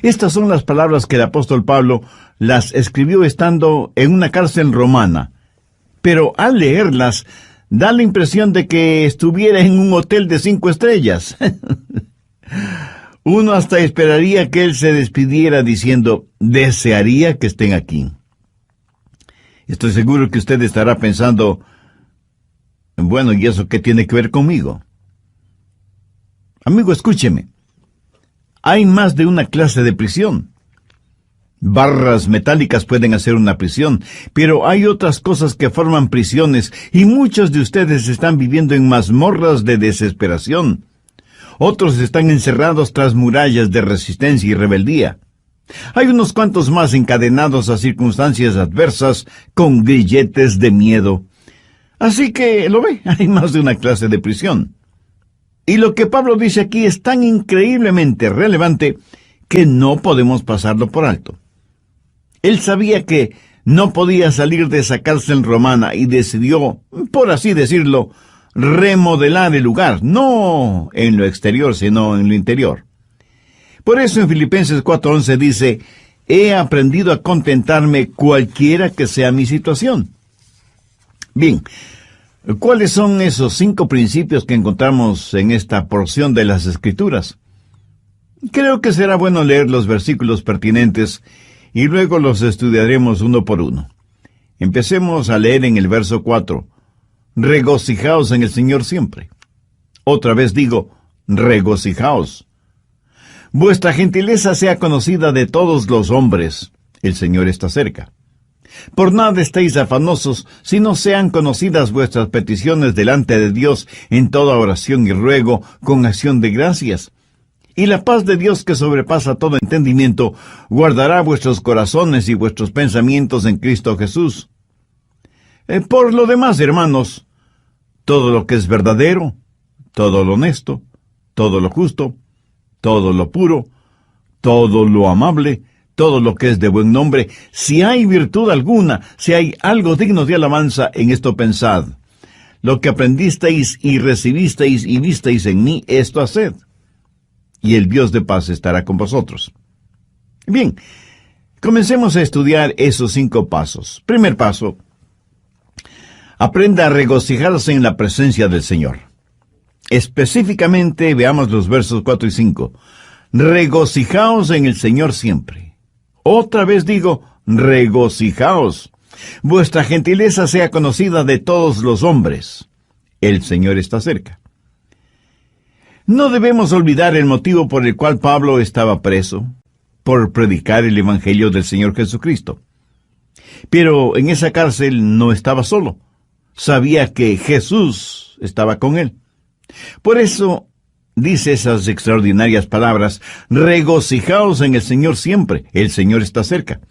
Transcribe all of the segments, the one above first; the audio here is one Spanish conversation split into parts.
Estas son las palabras que el apóstol Pablo las escribió estando en una cárcel romana. Pero al leerlas, da la impresión de que estuviera en un hotel de 5 estrellas. Uno hasta esperaría que él se despidiera diciendo, desearía que estén aquí. Estoy seguro que usted estará pensando, bueno, ¿y eso qué tiene que ver conmigo? Amigo, escúcheme. Hay más de una clase de prisión. Barras metálicas pueden hacer una prisión, pero hay otras cosas que forman prisiones, y muchos de ustedes están viviendo en mazmorras de desesperación. Otros están encerrados tras murallas de resistencia y rebeldía. Hay unos cuantos más encadenados a circunstancias adversas con grilletes de miedo. Así que, ¿lo ve? Hay más de una clase de prisión. Y lo que Pablo dice aquí es tan increíblemente relevante que no podemos pasarlo por alto. Él sabía que no podía salir de esa cárcel romana y decidió, por así decirlo, remodelar el lugar, no en lo exterior, sino en lo interior. Por eso en Filipenses 4:11 dice, he aprendido a contentarme cualquiera que sea mi situación. Bien, ¿cuáles son esos 5 principios que encontramos en esta porción de las Escrituras? Creo que será bueno leer los versículos pertinentes y luego los estudiaremos uno por uno. Empecemos a leer en el verso 4. Regocijaos en el Señor siempre. Otra vez digo, regocijaos. Vuestra gentileza sea conocida de todos los hombres. El Señor está cerca. Por nada estéis afanosos, sino sean conocidas vuestras peticiones delante de Dios en toda oración y ruego, con acción de gracias. Y la paz de Dios, que sobrepasa todo entendimiento, guardará vuestros corazones y vuestros pensamientos en Cristo Jesús. Por lo demás, hermanos, todo lo que es verdadero, todo lo honesto, todo lo justo, todo lo puro, todo lo amable, todo lo que es de buen nombre, si hay virtud alguna, si hay algo digno de alabanza, en esto pensad. Lo que aprendisteis y recibisteis y visteis en mí, esto haced. Y el Dios de paz estará con vosotros. Bien, comencemos a estudiar esos 5 pasos. Primer paso, aprenda a regocijarse en la presencia del Señor. Específicamente, veamos los versos 4 y 5. Regocijaos en el Señor siempre. Otra vez digo, regocijaos. Vuestra gentileza sea conocida de todos los hombres. El Señor está cerca. No debemos olvidar el motivo por el cual Pablo estaba preso, por predicar el Evangelio del Señor Jesucristo. Pero en esa cárcel no estaba solo. Sabía que Jesús estaba con él. Por eso dice esas extraordinarias palabras, regocijaos en el Señor siempre, el Señor está cerca.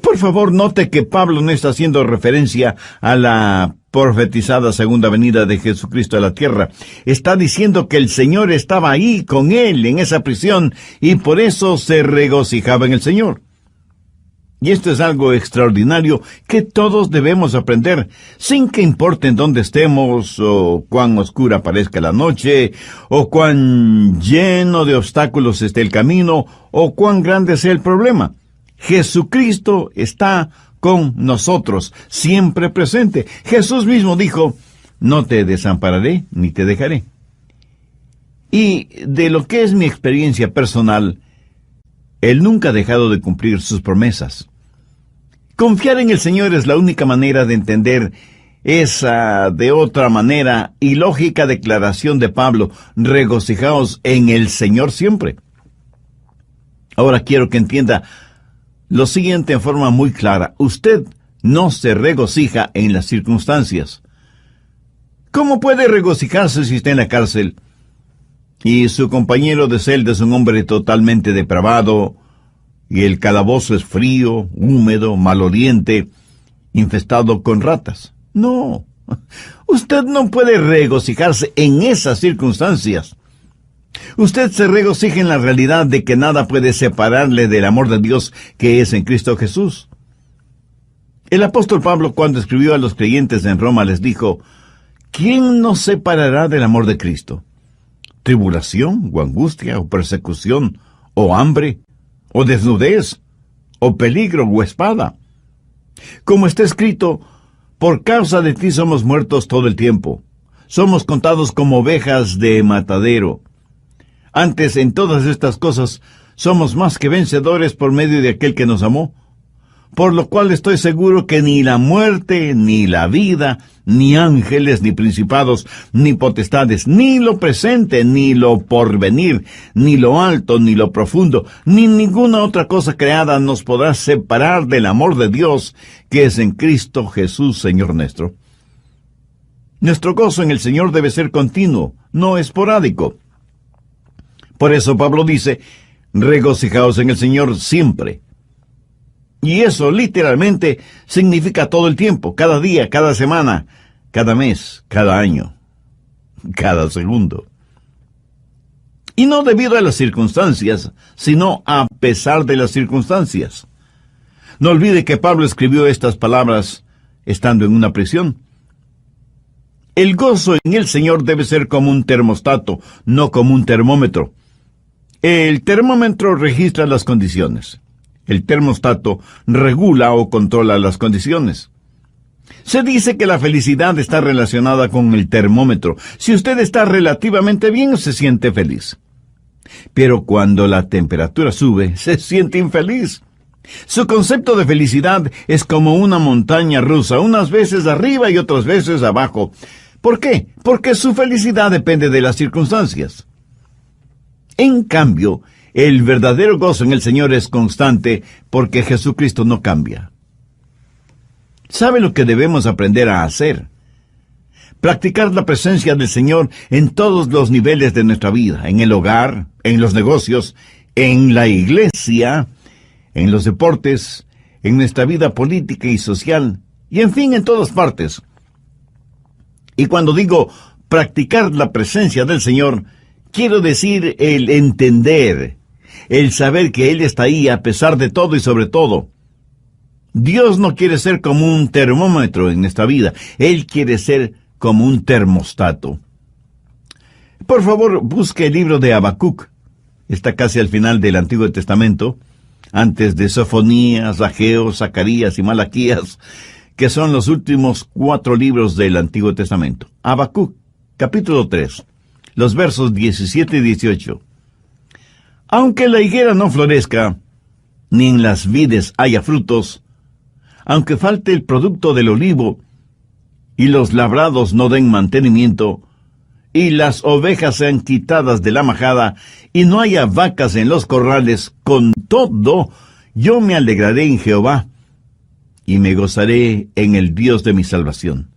Por favor, note que Pablo no está haciendo referencia a la profetizada segunda venida de Jesucristo a la tierra. Está diciendo que el Señor estaba ahí con él en esa prisión y por eso se regocijaba en el Señor. Y esto es algo extraordinario que todos debemos aprender, sin que importe en dónde estemos, o cuán oscura parezca la noche, o cuán lleno de obstáculos esté el camino, o cuán grande sea el problema. Jesucristo está con nosotros, siempre presente. Jesús mismo dijo, no te desampararé ni te dejaré. Y de lo que es mi experiencia personal, Él nunca ha dejado de cumplir sus promesas. Confiar en el Señor es la única manera de entender esa, de otra manera, ilógica declaración de Pablo, regocijaos en el Señor siempre. Ahora quiero que entienda lo siguiente en forma muy clara. Usted no se regocija en las circunstancias. ¿Cómo puede regocijarse si está en la cárcel y su compañero de celda es un hombre totalmente depravado, y el calabozo es frío, húmedo, maloliente, infestado con ratas? No, usted no puede regocijarse en esas circunstancias. Usted se regocija en la realidad de que nada puede separarle del amor de Dios que es en Cristo Jesús. El apóstol Pablo, cuando escribió a los creyentes en Roma, les dijo, ¿quién nos separará del amor de Cristo? ¿Tribulación, o angustia, o persecución, o hambre, o desnudez, o peligro, o espada. Como está escrito, por causa de ti somos muertos todo el tiempo. Somos contados como ovejas de matadero. Antes, en todas estas cosas, somos más que vencedores por medio de aquel que nos amó. Por lo cual estoy seguro que ni la muerte, ni la vida, ni ángeles, ni principados, ni potestades, ni lo presente, ni lo porvenir, ni lo alto, ni lo profundo, ni ninguna otra cosa creada nos podrá separar del amor de Dios, que es en Cristo Jesús, Señor nuestro. Nuestro gozo en el Señor debe ser continuo, no esporádico. Por eso Pablo dice, regocijaos en el Señor siempre. Y eso literalmente significa todo el tiempo, cada día, cada semana, cada mes, cada año, cada segundo. Y no debido a las circunstancias, sino a pesar de las circunstancias. No olvide que Pablo escribió estas palabras estando en una prisión. El gozo en el Señor debe ser como un termostato, no como un termómetro. El termómetro registra las condiciones. El termostato regula o controla las condiciones. Se dice que la felicidad está relacionada con el termómetro. Si usted está relativamente bien, se siente feliz. Pero cuando la temperatura sube, se siente infeliz. Su concepto de felicidad es como una montaña rusa, unas veces arriba y otras veces abajo. ¿Por qué? Porque su felicidad depende de las circunstancias. En cambio, el verdadero gozo en el Señor es constante porque Jesucristo no cambia. ¿Sabe lo que debemos aprender a hacer? Practicar la presencia del Señor en todos los niveles de nuestra vida, en el hogar, en los negocios, en la iglesia, en los deportes, en nuestra vida política y social, y en fin, en todas partes. Y cuando digo practicar la presencia del Señor, quiero decir el entender, el saber que Él está ahí a pesar de todo y sobre todo. Dios no quiere ser como un termómetro en esta vida. Él quiere ser como un termostato. Por favor, busque el libro de Habacuc. Está casi al final del Antiguo Testamento, antes de Sofonías, Ageo, Zacarías y Malaquías, que son los últimos 4 libros del Antiguo Testamento. Habacuc, capítulo 3, los versos 17 y 18. Aunque la higuera no florezca, ni en las vides haya frutos, aunque falte el producto del olivo, y los labrados no den mantenimiento, y las ovejas sean quitadas de la majada, y no haya vacas en los corrales, con todo, yo me alegraré en Jehová, y me gozaré en el Dios de mi salvación.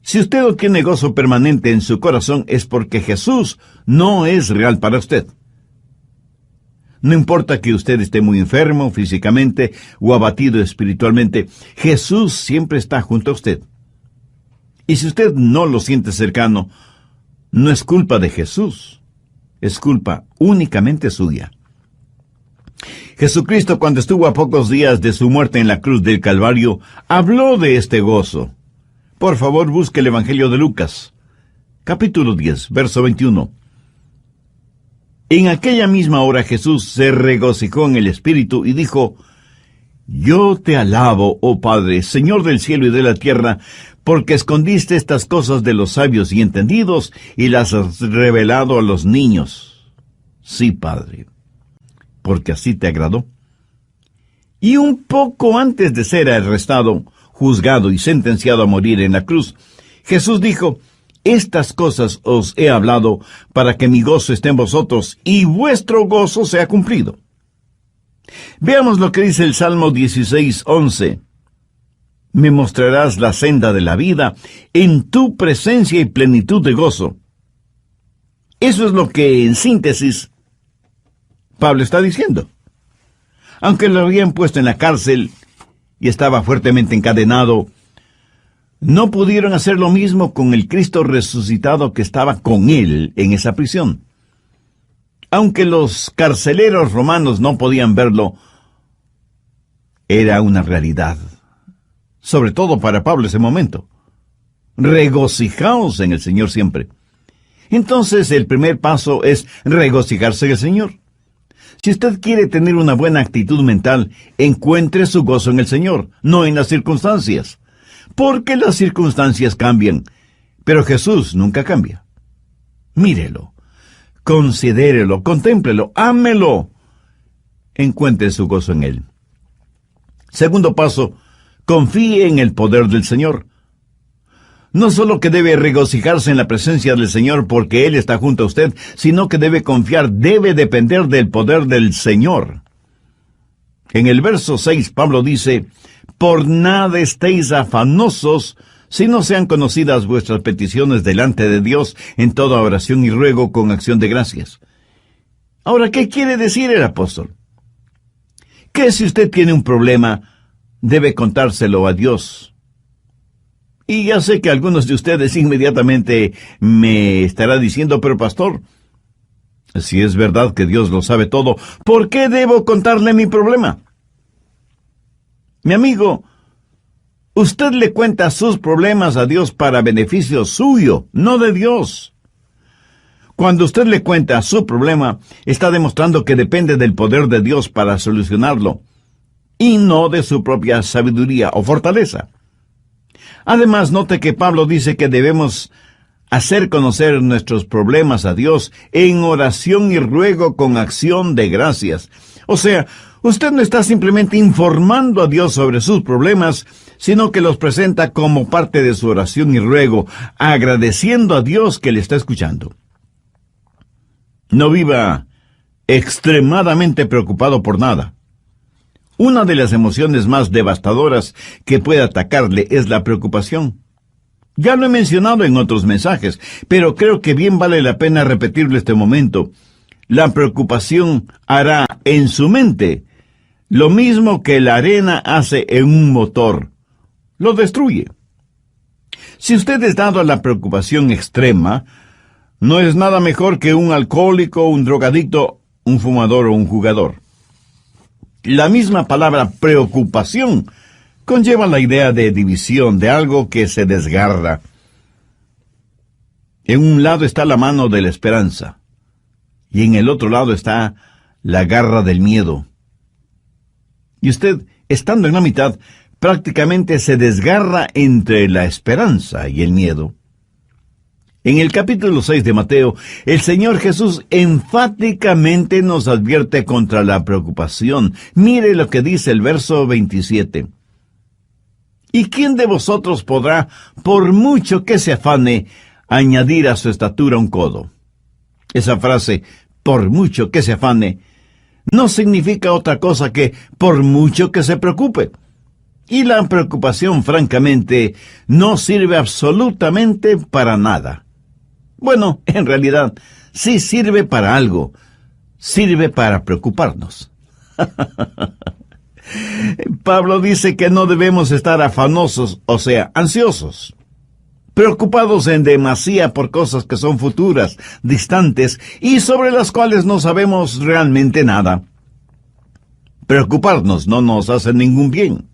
Si usted no tiene gozo permanente en su corazón, es porque Jesús no es real para usted. No importa que usted esté muy enfermo físicamente o abatido espiritualmente, Jesús siempre está junto a usted. Y si usted no lo siente cercano, no es culpa de Jesús, es culpa únicamente suya. Jesucristo, cuando estuvo a pocos días de su muerte en la cruz del Calvario, habló de este gozo. Por favor, busque el Evangelio de Lucas, capítulo 10, verso 21. En aquella misma hora Jesús se regocijó en el Espíritu y dijo, Yo te alabo, oh Padre, Señor del cielo y de la tierra, porque escondiste estas cosas de los sabios y entendidos y las has revelado a los niños. Sí, Padre, porque así te agradó. Y un poco antes de ser arrestado, juzgado y sentenciado a morir en la cruz, Jesús dijo, Estas cosas os he hablado para que mi gozo esté en vosotros y vuestro gozo sea cumplido. Veamos lo que dice el Salmo 16:11. Me mostrarás la senda de la vida, en tu presencia y plenitud de gozo. Eso es lo que, en síntesis, Pablo está diciendo. Aunque lo habían puesto en la cárcel y estaba fuertemente encadenado, no pudieron hacer lo mismo con el Cristo resucitado que estaba con él en esa prisión. Aunque los carceleros romanos no podían verlo, era una realidad. Sobre todo para Pablo ese momento. Regocijaos en el Señor siempre. Entonces el primer paso es regocijarse en el Señor. Si usted quiere tener una buena actitud mental, encuentre su gozo en el Señor, no en las circunstancias. Porque las circunstancias cambian, pero Jesús nunca cambia. Mírelo, considérelo, contémplelo, ámelo. Encuentre su gozo en Él. Segundo paso, confíe en el poder del Señor. No solo que debe regocijarse en la presencia del Señor porque Él está junto a usted, sino que debe confiar, debe depender del poder del Señor. En el verso 6, Pablo dice, «Por nada estéis afanosos, si no sean conocidas vuestras peticiones delante de Dios en toda oración y ruego con acción de gracias». Ahora, ¿qué quiere decir el apóstol? Que si usted tiene un problema, debe contárselo a Dios. Y ya sé que algunos de ustedes inmediatamente me estará diciendo, pero pastor, si es verdad que Dios lo sabe todo, ¿por qué debo contarle mi problema? Mi amigo, usted le cuenta sus problemas a Dios para beneficio suyo, no de Dios. Cuando usted le cuenta su problema, está demostrando que depende del poder de Dios para solucionarlo, y no de su propia sabiduría o fortaleza. Además, note que Pablo dice que debemos hacer conocer nuestros problemas a Dios en oración y ruego con acción de gracias. O sea, usted no está simplemente informando a Dios sobre sus problemas, sino que los presenta como parte de su oración y ruego, agradeciendo a Dios que le está escuchando. No viva extremadamente preocupado por nada. Una de las emociones más devastadoras que puede atacarle es la preocupación. Ya lo he mencionado en otros mensajes, pero creo que bien vale la pena repetirlo este momento. La preocupación hará en su mente lo mismo que la arena hace en un motor. Lo destruye. Si usted es dado a la preocupación extrema, no es nada mejor que un alcohólico, un drogadicto, un fumador o un jugador. La misma palabra preocupación conlleva la idea de división, de algo que se desgarra. En un lado está la mano de la esperanza, y en el otro lado está la garra del miedo. Y usted, estando en la mitad, prácticamente se desgarra entre la esperanza y el miedo. En el capítulo 6 de Mateo, el Señor Jesús enfáticamente nos advierte contra la preocupación. Mire lo que dice el verso 27. ¿Y quién de vosotros podrá, por mucho que se afane, añadir a su estatura un codo? Esa frase, por mucho que se afane, no significa otra cosa que por mucho que se preocupe. Y la preocupación, francamente, no sirve absolutamente para nada. Bueno, en realidad, sí sirve para algo. Sirve para preocuparnos. Pablo dice que no debemos estar afanosos, o sea, ansiosos, preocupados en demasía por cosas que son futuras, distantes, y sobre las cuales no sabemos realmente nada. Preocuparnos no nos hace ningún bien.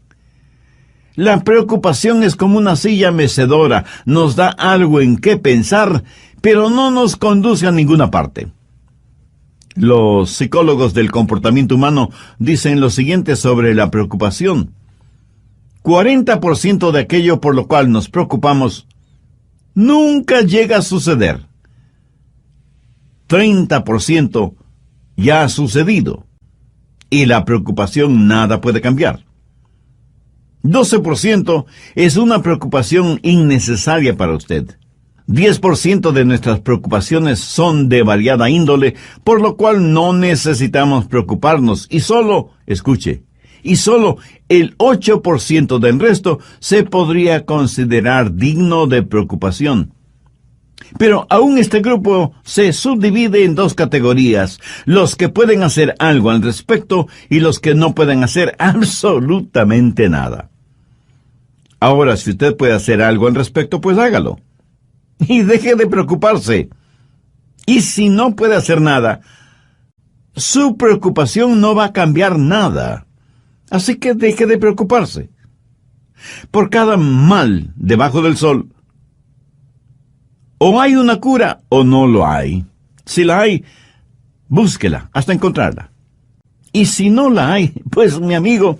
La preocupación es como una silla mecedora, nos da algo en qué pensar, pero no nos conduce a ninguna parte. Los psicólogos del comportamiento humano dicen lo siguiente sobre la preocupación. 40% de aquello por lo cual nos preocupamos nunca llega a suceder. 30% ya ha sucedido, y la preocupación nada puede cambiar. 12% es una preocupación innecesaria para usted. 10% de nuestras preocupaciones son de variada índole, por lo cual no necesitamos preocuparnos, y solo, escuche, y solo el 8% del resto se podría considerar digno de preocupación. Pero aún este grupo se subdivide en dos categorías: los que pueden hacer algo al respecto y los que no pueden hacer absolutamente nada. Ahora, si usted puede hacer algo al respecto, pues hágalo. Y deje de preocuparse. Y si no puede hacer nada, su preocupación no va a cambiar nada. Así que deje de preocuparse. Por cada mal debajo del sol, o hay una cura o no lo hay. Si la hay, búsquela hasta encontrarla. Y si no la hay, pues mi amigo,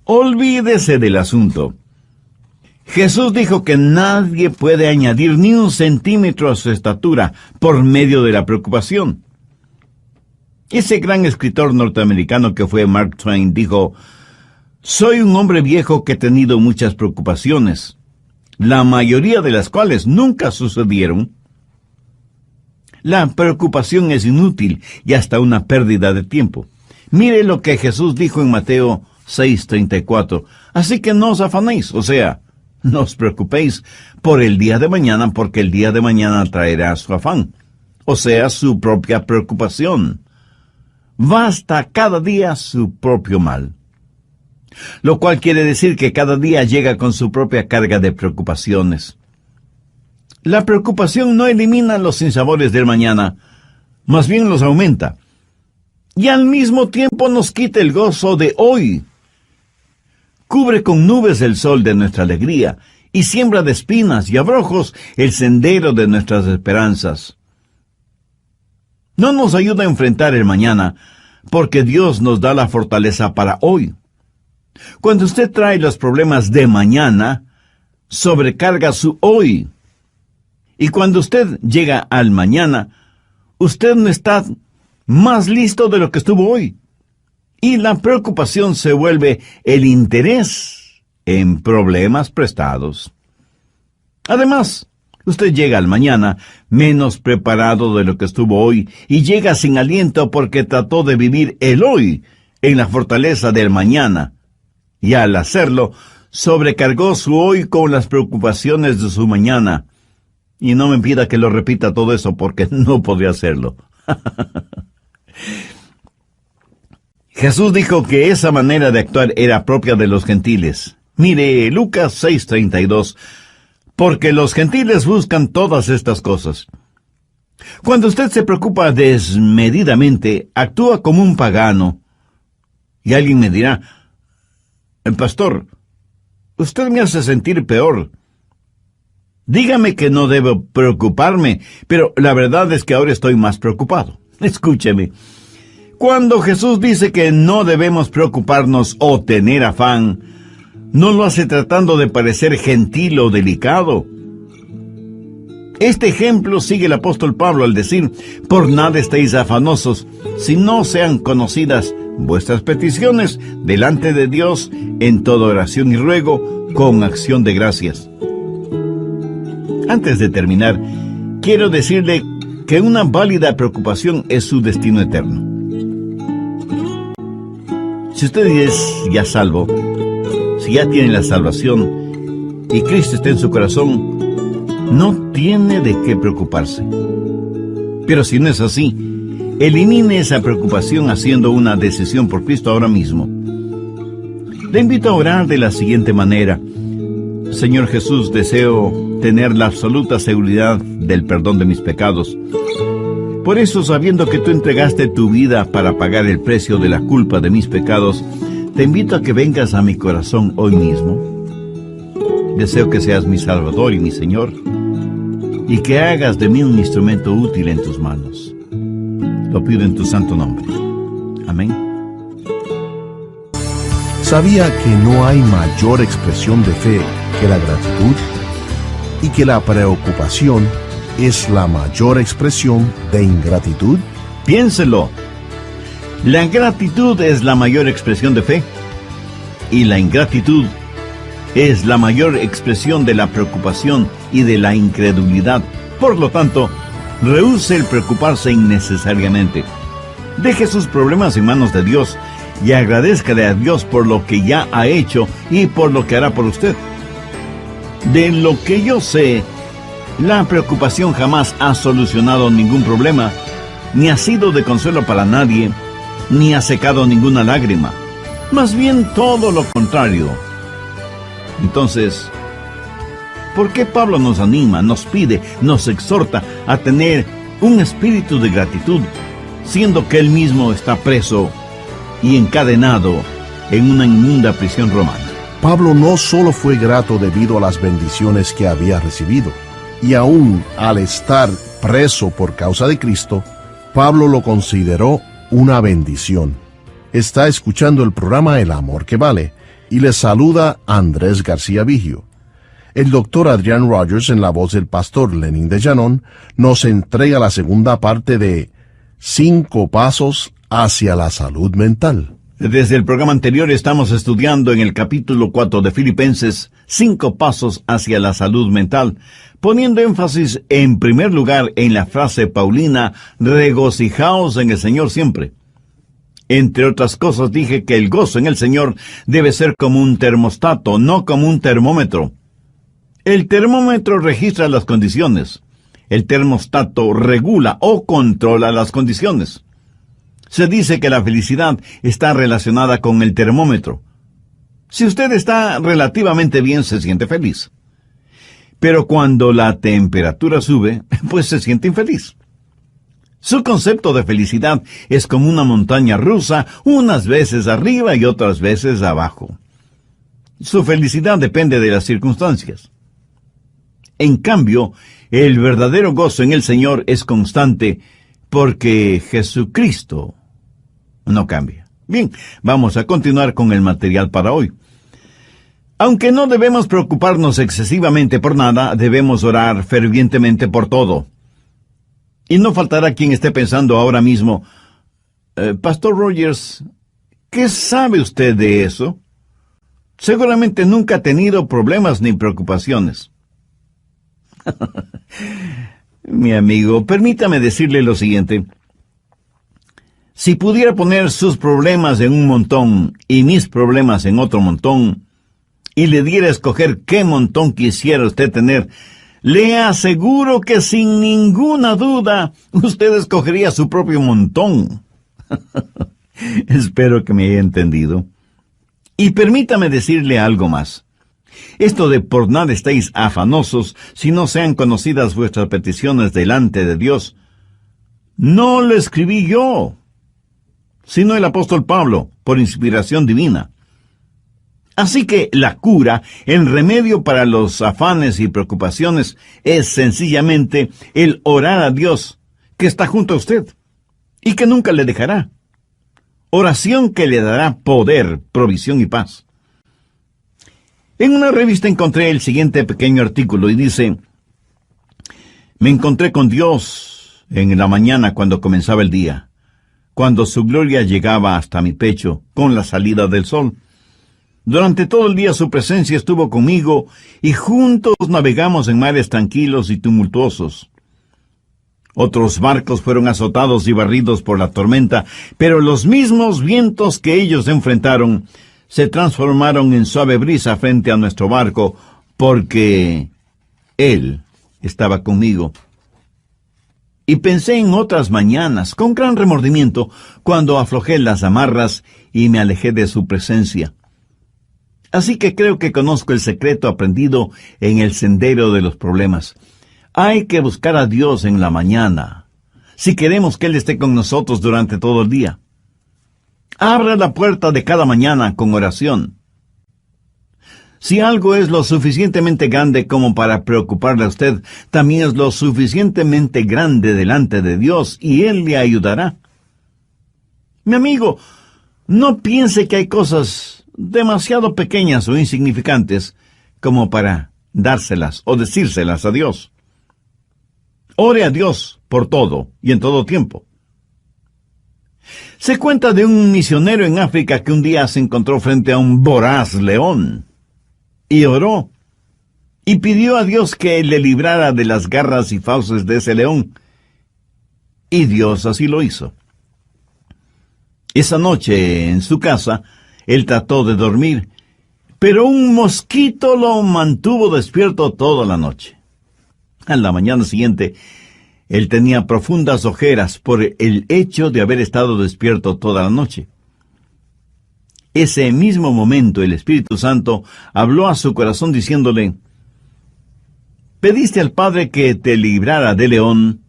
olvídese del asunto. Jesús dijo que nadie puede añadir ni un centímetro a su estatura por medio de la preocupación. Ese gran escritor norteamericano que fue Mark Twain dijo: «Soy un hombre viejo que he tenido muchas preocupaciones, la mayoría de las cuales nunca sucedieron». La preocupación es inútil y hasta una pérdida de tiempo. Mire lo que Jesús dijo en Mateo 6:34. Así que no os afanéis, o sea, no os preocupéis por el día de mañana, porque el día de mañana traerá su afán, o sea, su propia preocupación. Basta cada día su propio mal. Lo cual quiere decir que cada día llega con su propia carga de preocupaciones. La preocupación no elimina los sinsabores del mañana, más bien los aumenta. Y al mismo tiempo nos quita el gozo de hoy. Cubre con nubes el sol de nuestra alegría y siembra de espinas y abrojos el sendero de nuestras esperanzas. No nos ayuda a enfrentar el mañana, porque Dios nos da la fortaleza para hoy. Cuando usted trae los problemas de mañana, sobrecarga su hoy. Y cuando usted llega al mañana, usted no está más listo de lo que estuvo hoy. Y la preocupación se vuelve el interés en problemas prestados. Además, usted llega al mañana menos preparado de lo que estuvo hoy y llega sin aliento porque trató de vivir el hoy en la fortaleza del mañana. Y al hacerlo, sobrecargó su hoy con las preocupaciones de su mañana. Y no me pida que lo repita todo eso porque no podría hacerlo. Jesús dijo que esa manera de actuar era propia de los gentiles. Mire, Lucas 6:32, porque los gentiles buscan todas estas cosas. Cuando usted se preocupa desmedidamente, actúa como un pagano. Y alguien me dirá: «Pastor, usted me hace sentir peor. Dígame que no debo preocuparme, pero la verdad es que ahora estoy más preocupado». Escúcheme. Cuando Jesús dice que no debemos preocuparnos o tener afán, no lo hace tratando de parecer gentil o delicado. Este ejemplo sigue el apóstol Pablo al decir: «Por nada estéis afanosos, si no sean conocidas vuestras peticiones delante de Dios en toda oración y ruego con acción de gracias». Antes de terminar, quiero decirle que una válida preocupación es su destino eterno. Si usted es ya salvo, si ya tiene la salvación y Cristo está en su corazón, no tiene de qué preocuparse. Pero si no es así, elimine esa preocupación haciendo una decisión por Cristo ahora mismo. Le invito a orar de la siguiente manera: Señor Jesús, deseo tener la absoluta seguridad del perdón de mis pecados. Por eso, sabiendo que tú entregaste tu vida para pagar el precio de la culpa de mis pecados, te invito a que vengas a mi corazón hoy mismo. Deseo que seas mi Salvador y mi Señor, y que hagas de mí un instrumento útil en tus manos. Lo pido en tu santo nombre. Amén. ¿Sabía que no hay mayor expresión de fe que la gratitud? ¿Y que la preocupación es la mayor expresión de ingratitud? Piénselo. La gratitud es la mayor expresión de fe, y la ingratitud es la mayor expresión de la preocupación y de la incredulidad. Por lo tanto, rehúse el preocuparse innecesariamente. Deje sus problemas en manos de Dios y agradézcale a Dios por lo que ya ha hecho y por lo que hará por usted. De lo que yo sé, la preocupación jamás ha solucionado ningún problema, ni ha sido de consuelo para nadie, ni ha secado ninguna lágrima. Más bien todo lo contrario. Entonces, ¿por qué Pablo nos anima, nos pide, nos exhorta a tener un espíritu de gratitud, siendo que él mismo está preso y encadenado en una inmunda prisión romana? Pablo no solo fue grato debido a las bendiciones que había recibido, y aún al estar preso por causa de Cristo, Pablo lo consideró una bendición. Está escuchando el programa El Amor que Vale y les saluda Andrés García Vigio. El doctor Adrian Rogers, en la voz del pastor Lenin de Llanón, nos entrega la segunda parte de 5 pasos hacia la salud mental. Desde el programa anterior estamos estudiando en el capítulo 4 de Filipenses 5 pasos hacia la salud mental, poniendo énfasis en primer lugar en la frase paulina, regocijaos en el Señor siempre. Entre otras cosas dije que el gozo en el Señor debe ser como un termostato, no como un termómetro. El termómetro registra las condiciones. El termostato regula o controla las condiciones. Se dice que la felicidad está relacionada con el termómetro. Si usted está relativamente bien, se siente feliz. Pero cuando la temperatura sube, pues se siente infeliz. Su concepto de felicidad es como una montaña rusa, unas veces arriba y otras veces abajo. Su felicidad depende de las circunstancias. En cambio, el verdadero gozo en el Señor es constante porque Jesucristo no cambia. Bien, vamos a continuar con el material para hoy. Aunque no debemos preocuparnos excesivamente por nada, debemos orar fervientemente por todo. Y no faltará quien esté pensando ahora mismo, Pastor Rogers, ¿qué sabe usted de eso? Seguramente nunca ha tenido problemas ni preocupaciones. Mi amigo, permítame decirle lo siguiente. Si pudiera poner sus problemas en un montón y mis problemas en otro montón, y le diera a escoger qué montón quisiera usted tener, le aseguro que sin ninguna duda usted escogería su propio montón. Espero que me haya entendido. Y permítame decirle algo más. Esto de por nada estéis afanosos si no sean conocidas vuestras peticiones delante de Dios, no lo escribí yo, sino el apóstol Pablo, por inspiración divina. Así que la cura, el remedio para los afanes y preocupaciones, es sencillamente el orar a Dios, que está junto a usted, y que nunca le dejará. Oración que le dará poder, provisión y paz. En una revista encontré el siguiente pequeño artículo y dice: me encontré con Dios en la mañana cuando comenzaba el día, cuando su gloria llegaba hasta mi pecho con la salida del sol. Durante todo el día su presencia estuvo conmigo y juntos navegamos en mares tranquilos y tumultuosos. Otros barcos fueron azotados y barridos por la tormenta, pero los mismos vientos que ellos enfrentaron se transformaron en suave brisa frente a nuestro barco, porque Él estaba conmigo. Y pensé en otras mañanas, con gran remordimiento, cuando aflojé las amarras y me alejé de su presencia. Así que creo que conozco el secreto aprendido en el sendero de los problemas. Hay que buscar a Dios en la mañana, si queremos que Él esté con nosotros durante todo el día. Abra la puerta de cada mañana con oración. Si algo es lo suficientemente grande como para preocuparle a usted, también es lo suficientemente grande delante de Dios y Él le ayudará. Mi amigo, no piense que hay cosas demasiado pequeñas o insignificantes como para dárselas o decírselas a Dios. Ore a Dios por todo y en todo tiempo. Se cuenta de un misionero en África que un día se encontró frente a un voraz león y oró y pidió a Dios que le librara de las garras y fauces de ese león. Y Dios así lo hizo. Esa noche en su casa, él trató de dormir, pero un mosquito lo mantuvo despierto toda la noche. A la mañana siguiente, él tenía profundas ojeras por el hecho de haber estado despierto toda la noche. Ese mismo momento el Espíritu Santo habló a su corazón diciéndole: pediste al Padre que te librara del león,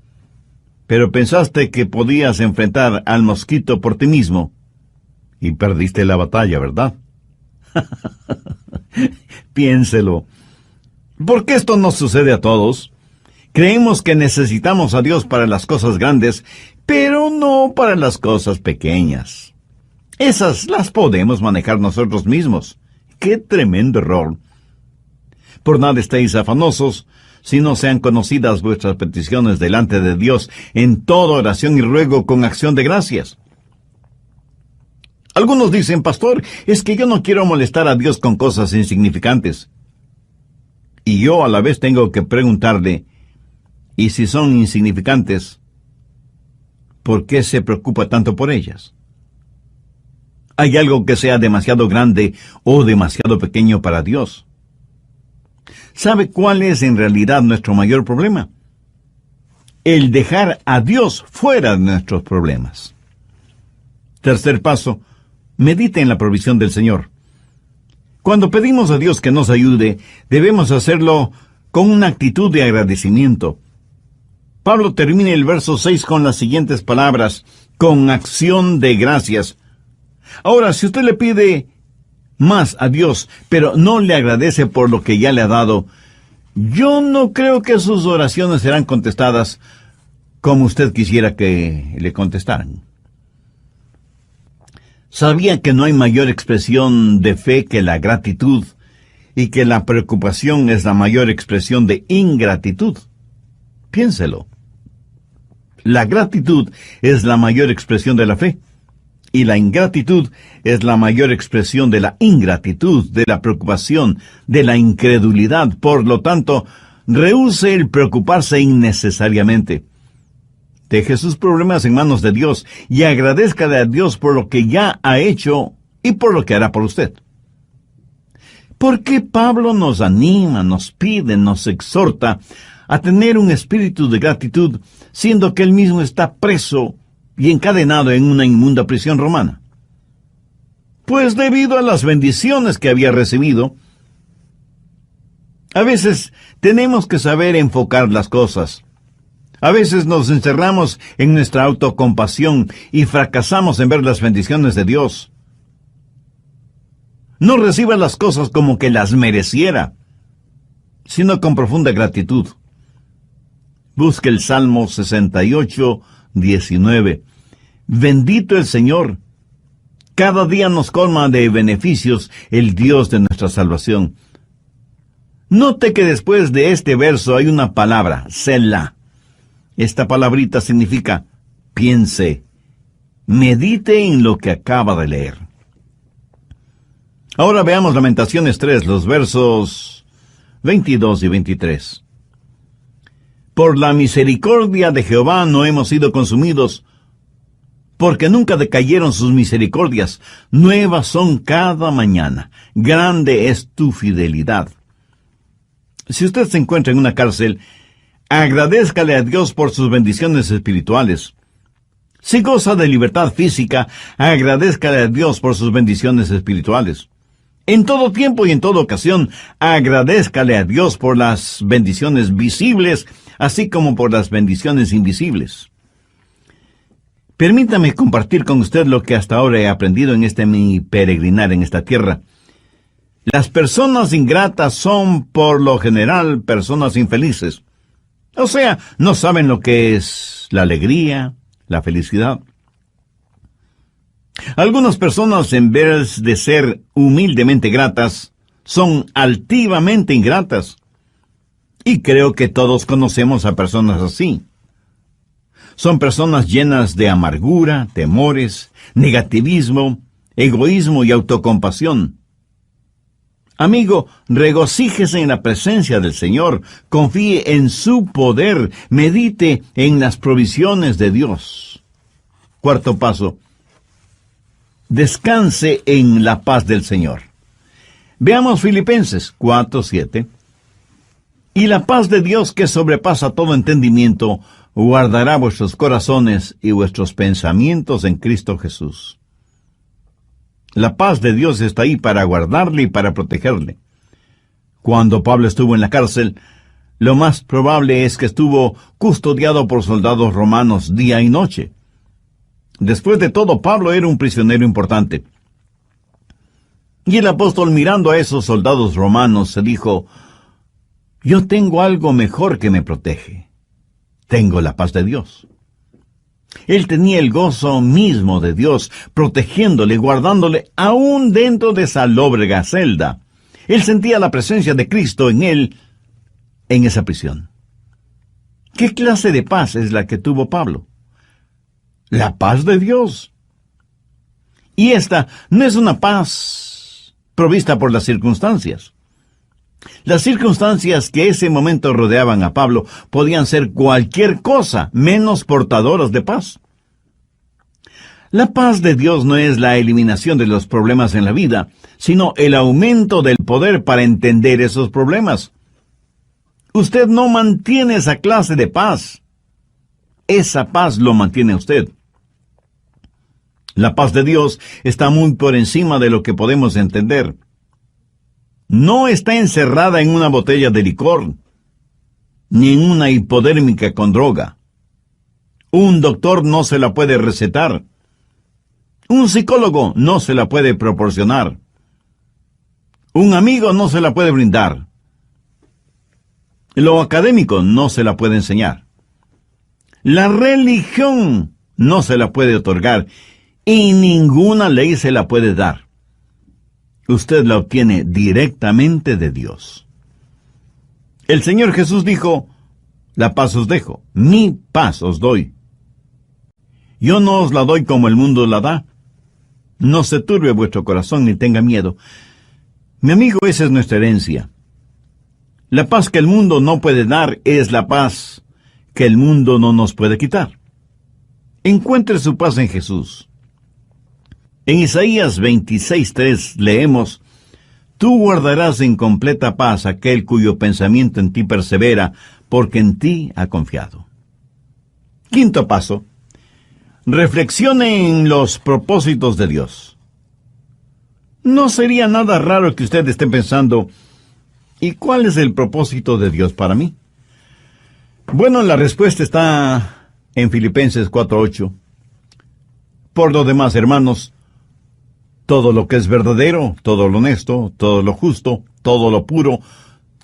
pero pensaste que podías enfrentar al mosquito por ti mismo, y perdiste la batalla, ¿verdad? Piénselo. ¿Por qué esto no sucede a todos? Creemos que necesitamos a Dios para las cosas grandes, pero no para las cosas pequeñas. Esas las podemos manejar nosotros mismos. ¡Qué tremendo error! Por nada estéis afanosos, si no sean conocidas vuestras peticiones delante de Dios en toda oración y ruego con acción de gracias. Algunos dicen, pastor, es que yo no quiero molestar a Dios con cosas insignificantes. Y yo a la vez tengo que preguntarle, ¿y si son insignificantes, por qué se preocupa tanto por ellas? ¿Hay algo que sea demasiado grande o demasiado pequeño para Dios? ¿Sabe cuál es en realidad nuestro mayor problema? El dejar a Dios fuera de nuestros problemas. Tercer paso, medite en la provisión del Señor. Cuando pedimos a Dios que nos ayude, debemos hacerlo con una actitud de agradecimiento. Pablo termina el verso 6 con las siguientes palabras, con acción de gracias. Ahora, si usted le pide más a Dios, pero no le agradece por lo que ya le ha dado, yo no creo que sus oraciones serán contestadas como usted quisiera que le contestaran. ¿Sabía que no hay mayor expresión de fe que la gratitud y que la preocupación es la mayor expresión de ingratitud? Piénselo. La gratitud es la mayor expresión de la fe. Y la ingratitud es la mayor expresión de la ingratitud, de la preocupación, de la incredulidad. Por lo tanto, rehúse el preocuparse innecesariamente. Deje sus problemas en manos de Dios y agradézcale a Dios por lo que ya ha hecho y por lo que hará por usted. ¿Por qué Pablo nos anima, nos pide, nos exhorta a tener un espíritu de gratitud, siendo que él mismo está preso y encadenado en una inmunda prisión romana? Pues debido a las bendiciones que había recibido. A veces tenemos que saber enfocar las cosas. A veces nos encerramos en nuestra autocompasión y fracasamos en ver las bendiciones de Dios. No reciba las cosas como que las mereciera, sino con profunda gratitud. Busque el Salmo 68, 19. Bendito el Señor. Cada día nos colma de beneficios el Dios de nuestra salvación. Note que después de este verso hay una palabra, Selah. Esta palabrita significa piense, medite en lo que acaba de leer. Ahora veamos Lamentaciones 3, los versos 22 y 23. Por la misericordia de Jehová no hemos sido consumidos, porque nunca decayeron sus misericordias. Nuevas son cada mañana. Grande es tu fidelidad. Si usted se encuentra en una cárcel, agradézcale a Dios por sus bendiciones espirituales. Si goza de libertad física, agradézcale a Dios por sus bendiciones espirituales. En todo tiempo y en toda ocasión, agradézcale a Dios por las bendiciones visibles, así como por las bendiciones invisibles. Permítame compartir con usted lo que hasta ahora he aprendido en mi peregrinar en esta tierra. Las personas ingratas son, por lo general, personas infelices. O sea, no saben lo que es la alegría, la felicidad. Algunas personas, en vez de ser humildemente gratas, son altivamente ingratas. Y creo que todos conocemos a personas así. Son personas llenas de amargura, temores, negativismo, egoísmo y autocompasión. Amigo, regocíjese en la presencia del Señor, confíe en su poder, medite en las provisiones de Dios. Cuarto paso, descanse en la paz del Señor. Veamos Filipenses 4:7. Y la paz de Dios, que sobrepasa todo entendimiento, guardará vuestros corazones y vuestros pensamientos en Cristo Jesús. La paz de Dios está ahí para guardarle y para protegerle. Cuando Pablo estuvo en la cárcel, lo más probable es que estuvo custodiado por soldados romanos día y noche. Después de todo, Pablo era un prisionero importante. Y el apóstol, mirando a esos soldados romanos, se dijo, yo tengo algo mejor que me protege. Tengo la paz de Dios. Él tenía el gozo mismo de Dios, protegiéndole, guardándole, aún dentro de esa lóbrega celda. Él sentía la presencia de Cristo en él, en esa prisión. ¿Qué clase de paz es la que tuvo Pablo? La paz de Dios. Y esta no es una paz provista por las circunstancias. Las circunstancias que ese momento rodeaban a Pablo podían ser cualquier cosa menos portadoras de paz. La paz de Dios no es la eliminación de los problemas en la vida, sino el aumento del poder para entender esos problemas. Usted no mantiene esa clase de paz. Esa paz lo mantiene usted. La paz de Dios está muy por encima de lo que podemos entender. No está encerrada en una botella de licor, ni en una hipodérmica con droga. Un doctor no se la puede recetar. Un psicólogo no se la puede proporcionar. Un amigo no se la puede brindar. Lo académico no se la puede enseñar. La religión no se la puede otorgar y ninguna ley se la puede dar. Usted la obtiene directamente de Dios. El Señor Jesús dijo, la paz os dejo, mi paz os doy. Yo no os la doy como el mundo la da. No se turbe vuestro corazón ni tenga miedo. Mi amigo, esa es nuestra herencia. La paz que el mundo no puede dar es la paz que el mundo no nos puede quitar. Encuentre su paz en Jesús. En Isaías 26:3 leemos, Tú guardarás en completa paz aquel cuyo pensamiento en ti persevera, porque en ti ha confiado. Quinto paso. Reflexione en los propósitos de Dios. No sería nada raro que usted esté pensando, ¿y cuál es el propósito de Dios para mí? Bueno, la respuesta está en Filipenses 4:8. Por lo demás, hermanos, todo lo que es verdadero, todo lo honesto, todo lo justo, todo lo puro,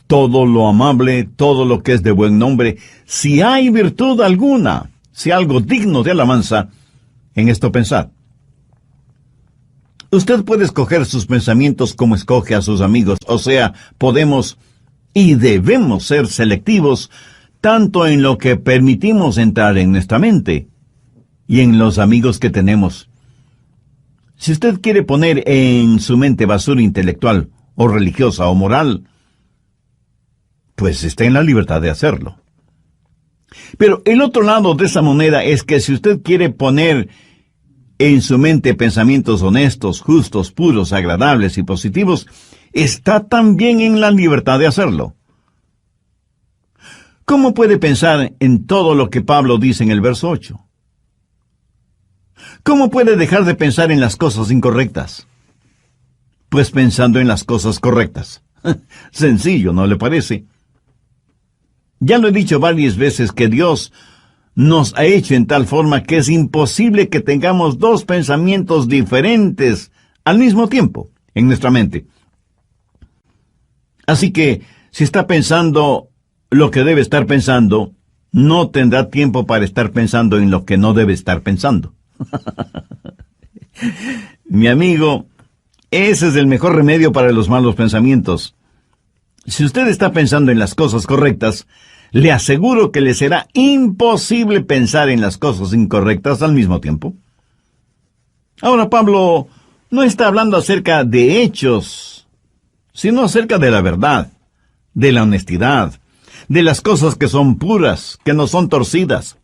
todo lo amable, todo lo que es de buen nombre, si hay virtud alguna, si algo digno de alabanza, en esto pensad. Usted puede escoger sus pensamientos como escoge a sus amigos, o sea, podemos y debemos ser selectivos tanto en lo que permitimos entrar en nuestra mente y en los amigos que tenemos. Si usted quiere poner en su mente basura intelectual, o religiosa, o moral, pues está en la libertad de hacerlo. Pero el otro lado de esa moneda es que si usted quiere poner en su mente pensamientos honestos, justos, puros, agradables y positivos, está también en la libertad de hacerlo. ¿Cómo puede pensar en todo lo que Pablo dice en el verso 8? ¿Cómo puede dejar de pensar en las cosas incorrectas? Pues pensando en las cosas correctas. Sencillo, ¿no le parece? Ya lo he dicho varias veces que Dios nos ha hecho en tal forma que es imposible que tengamos dos pensamientos diferentes al mismo tiempo en nuestra mente. Así que, si está pensando lo que debe estar pensando, no tendrá tiempo para estar pensando en lo que no debe estar pensando. Mi amigo, ese es el mejor remedio para los malos pensamientos. Si usted está pensando en las cosas correctas, le aseguro que le será imposible pensar en las cosas incorrectas al mismo tiempo. Ahora, Pablo no está hablando acerca de hechos, sino acerca de la verdad, de la honestidad, de las cosas que son puras, que no son torcidas.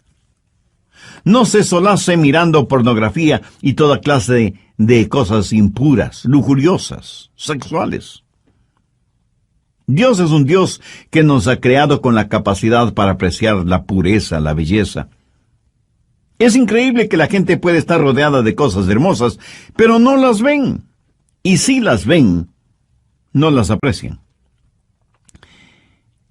No se solace mirando pornografía y toda clase de cosas impuras, lujuriosas, sexuales. Dios es un Dios que nos ha creado con la capacidad para apreciar la pureza, la belleza. Es increíble que la gente puede estar rodeada de cosas hermosas, pero no las ven. Y si las ven, no las aprecian.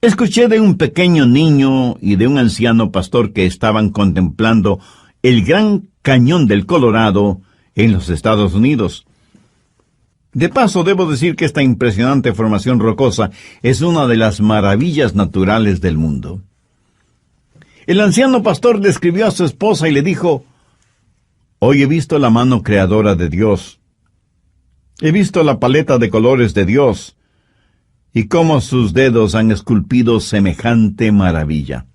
Escuché de un pequeño niño y de un anciano pastor que estaban contemplando el Gran Cañón del Colorado en los Estados Unidos. De paso, debo decir que esta impresionante formación rocosa es una de las maravillas naturales del mundo. El anciano pastor le escribió a su esposa y le dijo, Hoy he visto la mano creadora de Dios. He visto la paleta de colores de Dios y cómo sus dedos han esculpido semejante maravilla.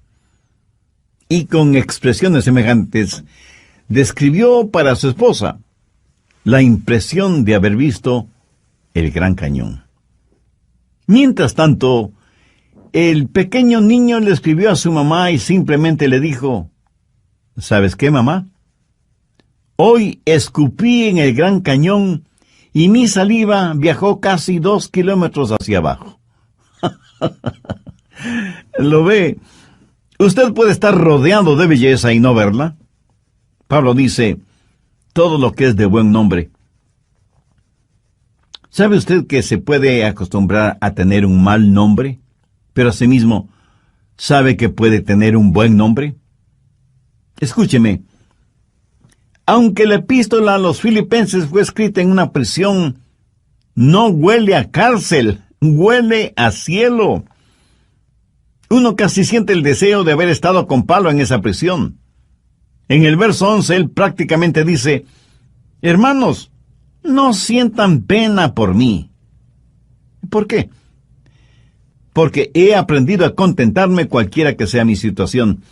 Y con expresiones semejantes, describió para su esposa la impresión de haber visto el Gran Cañón. Mientras tanto, el pequeño niño le escribió a su mamá y simplemente le dijo, ¿sabes qué, mamá? Hoy escupí en el Gran Cañón y mi saliva viajó casi 2 kilómetros hacia abajo. ¿Lo ve? Usted puede estar rodeado de belleza y no verla. Pablo dice, todo lo que es de buen nombre. ¿Sabe usted que se puede acostumbrar a tener un mal nombre, pero asimismo sabe que puede tener un buen nombre? Escúcheme. Aunque la epístola a los filipenses fue escrita en una prisión, no huele a cárcel, huele a cielo. Uno casi siente el deseo de haber estado con Pablo en esa prisión. En el verso 11, él prácticamente dice, hermanos, no sientan pena por mí. ¿Por qué? Porque he aprendido a contentarme cualquiera que sea mi situación.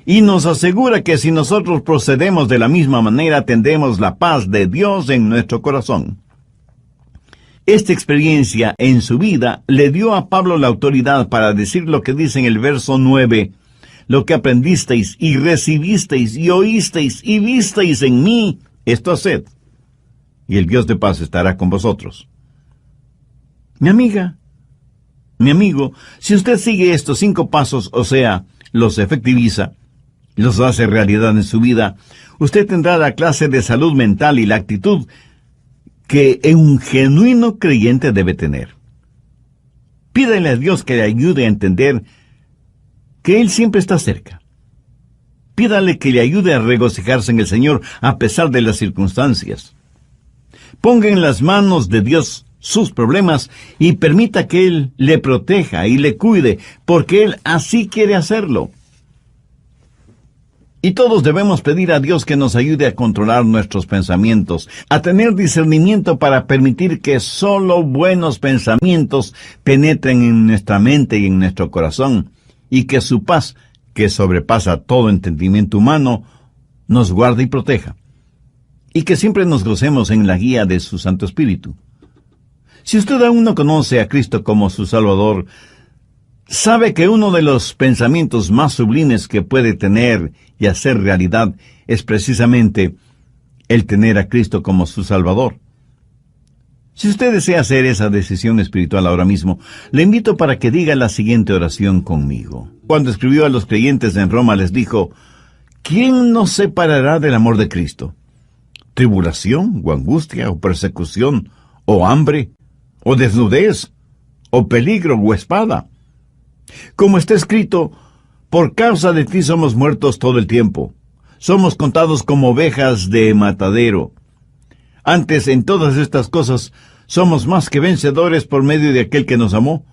Y nos asegura que si nosotros procedemos de la misma manera, tendremos la paz de Dios en nuestro corazón. Esta experiencia en su vida le dio a Pablo la autoridad para decir lo que dice en el verso 9, lo que aprendisteis y recibisteis y oísteis y visteis en mí, esto haced, y el Dios de paz estará con vosotros. Mi amiga, mi amigo, si usted sigue estos 5 pasos, o sea, los efectiviza, los hace realidad en su vida, usted tendrá la clase de salud mental y la actitud que un genuino creyente debe tener. Pídale a Dios que le ayude a entender que Él siempre está cerca. Pídale que le ayude a regocijarse en el Señor a pesar de las circunstancias. Ponga en las manos de Dios sus problemas y permita que Él le proteja y le cuide, porque Él así quiere hacerlo. Y todos debemos pedir a Dios que nos ayude a controlar nuestros pensamientos, a tener discernimiento para permitir que solo buenos pensamientos penetren en nuestra mente y en nuestro corazón, y que su paz, que sobrepasa todo entendimiento humano, nos guarde y proteja, y que siempre nos gocemos en la guía de su Santo Espíritu. Si usted aún no conoce a Cristo como su Salvador, sabe que uno de los pensamientos más sublimes que puede tener y hacer realidad es precisamente el tener a Cristo como su Salvador. Si usted desea hacer esa decisión espiritual ahora mismo, le invito para que diga la siguiente oración conmigo. Cuando escribió a los creyentes en Roma les dijo, ¿quién nos separará del amor de Cristo? ¿Tribulación, o angustia, o persecución, o hambre, o desnudez, o peligro, o espada? Como está escrito, por causa de ti somos muertos todo el tiempo. Somos contados como ovejas de matadero. Antes, en todas estas cosas, somos más que vencedores por medio de aquel que nos amó.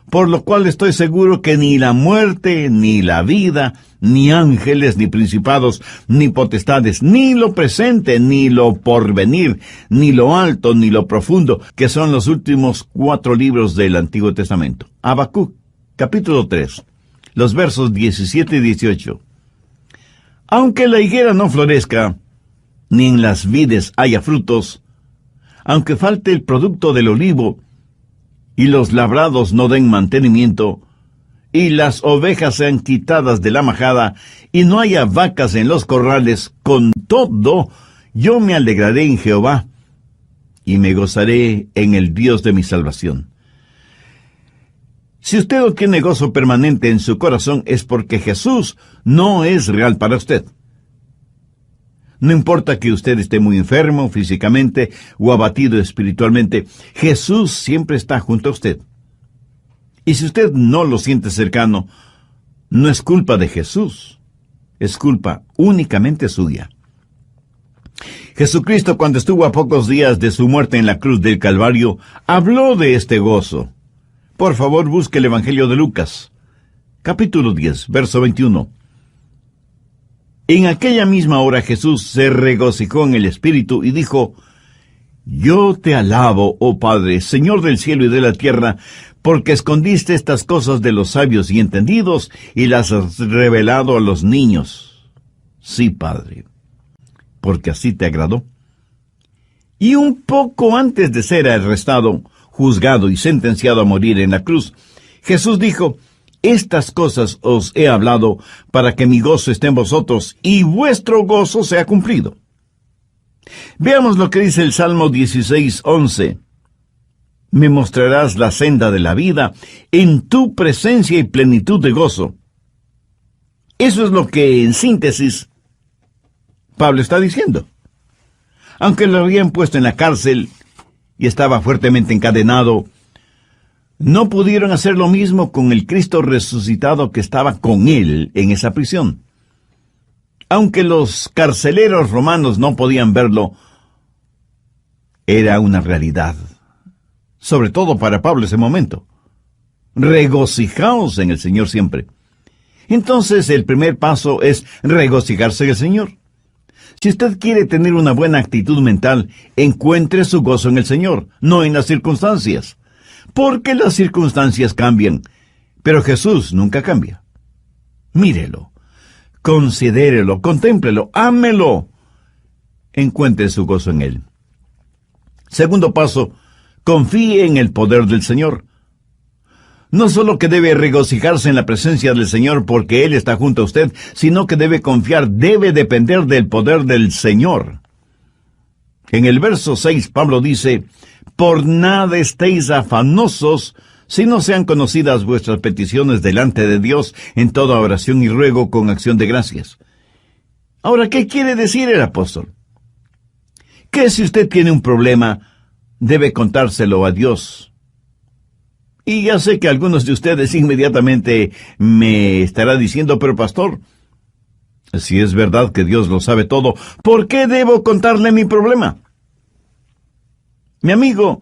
Por lo cual estoy seguro que ni la muerte, ni la vida, ni ángeles, ni principados, ni potestades, ni lo presente, ni lo porvenir, ni lo alto, ni lo profundo, que son los últimos 4 libros del Antiguo Testamento. Habacuc, capítulo 3, los versos 17 y 18. Aunque la higuera no florezca, ni en las vides haya frutos, aunque falte el producto del olivo, y los labrados no den mantenimiento, y las ovejas sean quitadas de la majada, y no haya vacas en los corrales, con todo, yo me alegraré en Jehová, y me gozaré en el Dios de mi salvación. Si usted no tiene gozo permanente en su corazón, es porque Jesús no es real para usted. No importa que usted esté muy enfermo físicamente o abatido espiritualmente, Jesús siempre está junto a usted. Y si usted no lo siente cercano, no es culpa de Jesús, es culpa únicamente suya. Jesucristo, cuando estuvo a pocos días de su muerte en la cruz del Calvario, habló de este gozo. Por favor, busque el Evangelio de Lucas, capítulo 10, verso 21. En aquella misma hora Jesús se regocijó en el Espíritu y dijo: Yo te alabo, oh Padre, Señor del cielo y de la tierra, porque escondiste estas cosas de los sabios y entendidos y las has revelado a los niños. Sí, Padre, porque así te agradó. Y un poco antes de ser arrestado, juzgado y sentenciado a morir en la cruz, Jesús dijo: Estas cosas os he hablado para que mi gozo esté en vosotros y vuestro gozo sea cumplido. Veamos lo que dice el Salmo 16:11. Me mostrarás la senda de la vida, en tu presencia y plenitud de gozo. Eso es lo que, en síntesis, Pablo está diciendo. Aunque lo habían puesto en la cárcel y estaba fuertemente encadenado, no pudieron hacer lo mismo con el Cristo resucitado que estaba con él en esa prisión. Aunque los carceleros romanos no podían verlo, era una realidad. Sobre todo para Pablo ese momento. Regocijaos en el Señor siempre. Entonces el primer paso es regocijarse en el Señor. Si usted quiere tener una buena actitud mental, encuentre su gozo en el Señor, no en las circunstancias. Porque las circunstancias cambian, pero Jesús nunca cambia. Mírelo, considérelo, contémplelo, ámelo. Encuentre su gozo en Él. Segundo paso, confíe en el poder del Señor. No solo que debe regocijarse en la presencia del Señor porque Él está junto a usted, sino que debe confiar, debe depender del poder del Señor. En el verso 6, Pablo dice: Por nada estéis afanosos, si no sean conocidas vuestras peticiones delante de Dios en toda oración y ruego con acción de gracias. Ahora, ¿qué quiere decir el apóstol? Que si usted tiene un problema, debe contárselo a Dios. Y ya sé que algunos de ustedes inmediatamente me estará diciendo: pero pastor, si es verdad que Dios lo sabe todo, ¿por qué debo contarle mi problema? Mi amigo,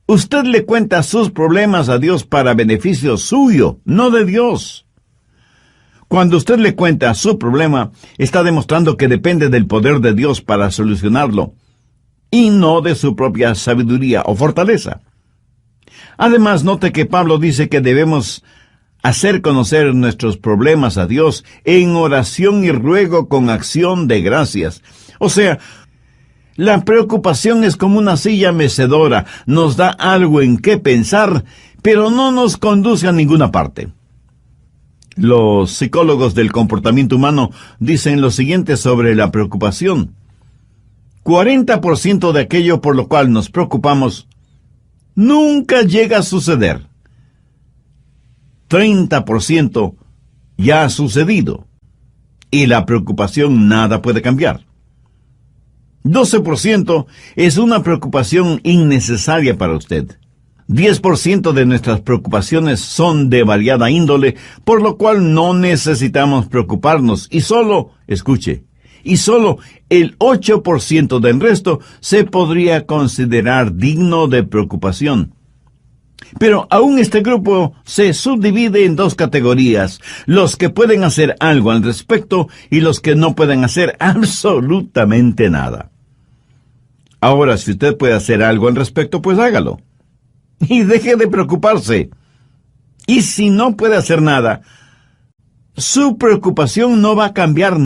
usted le cuenta sus problemas a Dios para beneficio suyo, no de Dios. Cuando usted le cuenta su problema, está demostrando que depende del poder de Dios para solucionarlo, y no de su propia sabiduría o fortaleza. Además, note que Pablo dice que debemos hacer conocer nuestros problemas a Dios en oración y ruego con acción de gracias. O sea, la preocupación es como una silla mecedora, nos da algo en qué pensar, pero no nos conduce a ninguna parte. Los psicólogos del comportamiento humano dicen lo siguiente sobre la preocupación: 40% de aquello por lo cual nos preocupamos nunca llega a suceder. 30% ya ha sucedido, y la preocupación nada puede cambiar. 12% es una preocupación innecesaria para usted. 10% de nuestras preocupaciones son de variada índole, por lo cual no necesitamos preocuparnos, y solo, escuche, y solo el 8% del resto se podría considerar digno de preocupación. Pero aún este grupo se subdivide en dos categorías: los que pueden hacer algo al respecto y los que no pueden hacer absolutamente nada. Ahora, si usted puede hacer algo al respecto, pues hágalo. Y deje de preocuparse. Y si no puede hacer nada, su preocupación no va a cambiar nada.